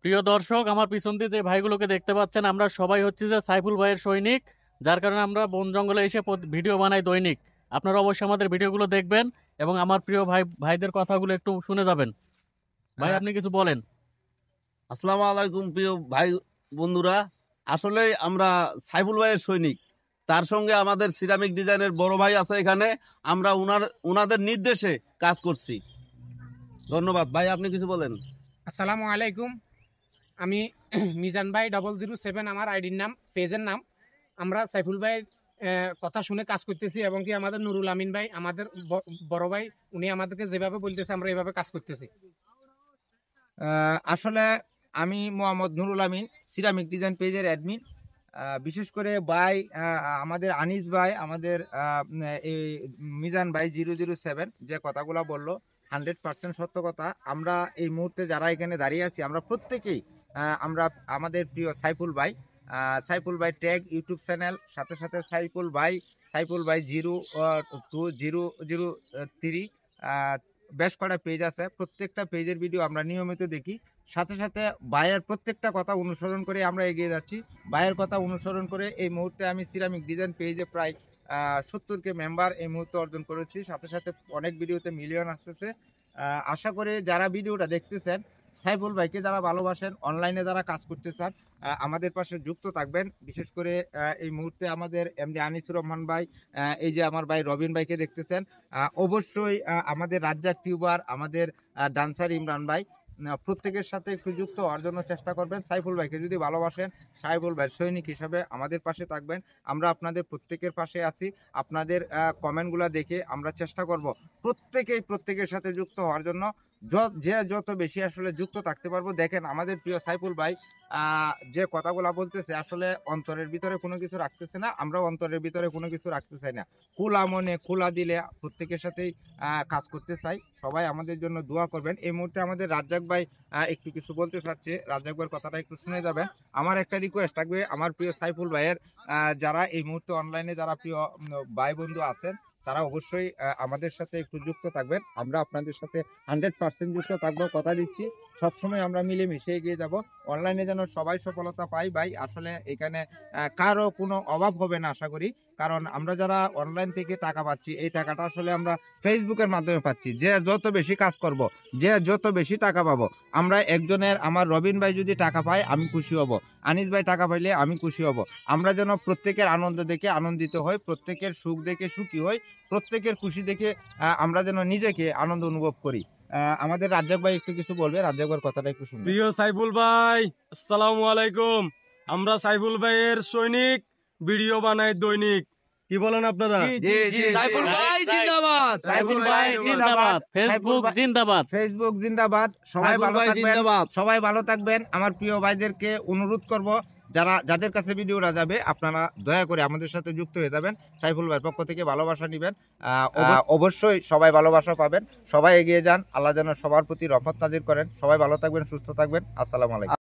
প্রিয় দর্শক, আমার পিছন দিয়ে যে ভাইগুলোকে দেখতে পাচ্ছেন, আমরা সবাই হচ্ছে যে সাইফুল ভাইয়ের সৈনিক। যার কারণে আমরা বন জঙ্গলে এসে ভিডিও বানাই দৈনিক। আপনারা অবশ্যই আমাদের ভিডিওগুলো দেখবেন এবং আমার প্রিয় ভাইদের কথাগুলো একটু শুনে যাবেন। ভাই, হ্যাঁ, আপনি কিছু বলেন। আসসালামু আলাইকুম প্রিয় ভাই বন্ধুরা। আসলে আমরা সাইফুল ভাইয়ের সৈনিক, তার সঙ্গে আমাদের সিরামিক ডিজাইনের বড় ভাই আছে এখানে। আমরা উনাদের নির্দেশে কাজ করছি। ধন্যবাদ ভাই, আপনি কিছু বলেন। আসসালামু আলাইকুম। আমি মিজান ভাই 007 আমার আইডির নাম, পেজের নাম। আমরা সাইফুল ভাইয়ের কথা শুনে কাজ করতেছি এবং কি আমাদের নুরুল আমিন ভাই আমাদের বড় ভাই, উনি আমাদেরকে যেভাবে বলতেছে আমরা এইভাবে কাজ করতেছি। আসলে আমি মোহাম্মদ নুরুল আমিন, সিরামিক ডিজাইন পেজের অ্যাডমিন। বিশেষ করে ভাই, আমাদের আনিস ভাই, আমাদের এই মিজান ভাই 007 যে কথাগুলো বললো 100% সত্য কথা। আমরা এই মুহূর্তে যারা এখানে দাঁড়িয়ে আছি, আমরা প্রত্যেকেই আমরা আমাদের প্রিয় সাইফুল ভাই ট্যাগ ইউটিউব চ্যানেল, সাথে সাথে সাইফুল ভাই 02003 বেশ কটা পেজ আছে। প্রত্যেকটা পেজের ভিডিও আমরা নিয়মিত দেখি। সাথে সাথে ভাইয়ের প্রত্যেকটা কথা অনুসরণ করে আমরা এগিয়ে যাচ্ছি। ভাইয়ের কথা অনুসরণ করে এই মুহূর্তে আমি সিরামিক ডিজাইন পেজে প্রায় 70কে মেম্বার এই মুহূর্তে অর্জন করেছি। সাথে সাথে অনেক ভিডিওতে মিলিয়ন আসতেছে। আশা করি যারা ভিডিওটা দেখতেছেন, সাইফুল ভাইকে যারা ভালোবাসেন, অনলাইনে যারা কাজ করতে চান, আমাদের পাশে যুক্ত থাকবেন। বিশেষ করে এই মুহূর্তে আমাদের এমডি আনিসুর রহমান ভাই, এই যে আমার ভাই রবিন ভাইকে দেখতেছেন, অবশ্যই আমাদের রাজ্জাক টিউবার, আমাদের ডান্সার ইমরান ভাই, প্রত্যেকের সাথে একটু যুক্ত হওয়ার জন্য চেষ্টা করবেন। সাইফুল ভাইকে যদি ভালোবাসেন, সাইফুল ভাই সৈনিক হিসাবে আমাদের পাশে থাকবেন। আমরা আপনাদের প্রত্যেকের পাশে আছি। আপনাদের কমেন্টগুলো দেখে আমরা চেষ্টা করব প্রত্যেকের সাথে যুক্ত হওয়ার জন্য। যে যত বেশি আসলে যুক্ত থাকতে পারবো। দেখেন আমাদের প্রিয় সাইফুল ভাই যে কথাগুলো বলতেছে, আসলে অন্তরের ভিতরে কোনো কিছু রাখতেছে না। আমরা অন্তরের ভিতরে কোনো কিছু রাখতে চাই না। খোলা মনে খোলা দিলে প্রত্যেকের সাথেই কাজ করতে চাই। সবাই আমাদের জন্য দোয়া করবেন। এই মুহূর্তে আমাদের রাজ্জাক ভাই একটু কিছু বলতে চাচ্ছে। রাজ্জাক ভাইয়ের কথাটা একটু শুনে যাবেন। আমার একটা রিকোয়েস্ট থাকবে, আমার প্রিয় সাইফুল ভাইয়ের যারা এই মুহূর্তে অনলাইনে যারা প্রিয় ভাই বন্ধু আছেন, তারা অবশ্যই আমাদের সাথে একটু যুক্ত থাকবেন। আমরা আপনাদের সাথে 100% যুক্ত থাকবো, কথা দিচ্ছি। সবসময় আমরা মিলেমিশে এগিয়ে যাব। অনলাইনে যেন সবাই সফলতা পাই ভাই। আসলে এখানে কারো কোনো অভাব হবে না আশা করি। কারণ আমরা যারা অনলাইন থেকে টাকা পাচ্ছি, এই টাকাটা আসলে আমরা ফেসবুকের মাধ্যমে পাচ্ছি। যে যত বেশি কাজ করব, যে যত বেশি টাকা পাবো, আমরা একজনের, আমার রবিন ভাই যদি টাকা পায় আমি খুশি হব, আনিস ভাই টাকা পাইলে আমি খুশি হব। আমরা যেন প্রত্যেকের আনন্দ দেখে আনন্দিত হই, প্রত্যেকের সুখ দেখে সুখী হই, প্রত্যেকের খুশি দেখে আমরা যেন নিজেকে আনন্দ অনুভব করি। আমাদের রাজ্জাক ভাই একটু কিছু বলবে। রাজ্জাক ভাইয়ের কথাটা একটু শুনবো। প্রিয় সাইফুল ভাই, আসসালামু আলাইকুম। আমরা সাইফুল ভাইয়ের সৈনিক, ভিডিও বানাই দৈনিক। কি বলেন আপনারা? সাইফুল ভাই জিন্দাবাদ, সাইফুল ভাই জিন্দাবাদ, ফেসবুক জিন্দাবাদ। ফেসবুক জিন্দাবাদ। সবাই সাইফুল ভালো ভাই থাকবেন, জিন্দাবাদ। সবাই ভালো থাকবেন। আমার প্রিয় ভাইদেরকে অনুরোধ করব, যাদের কাছে ভিডিওটা যাবে, আপনারা দয়া করে আমাদের সাথে যুক্ত হয়ে যাবেন। সাইফুল ভাইয়ের পক্ষ থেকে ভালোবাসা নেবেন। অবশ্যই সবাই ভালোবাসা পাবেন। সবাই এগিয়ে যান। আল্লাহ যেন সবার প্রতি রহমত নাজির করেন। সবাই ভালো থাকবেন, সুস্থ থাকবেন। আসসালামু আলাইকুম।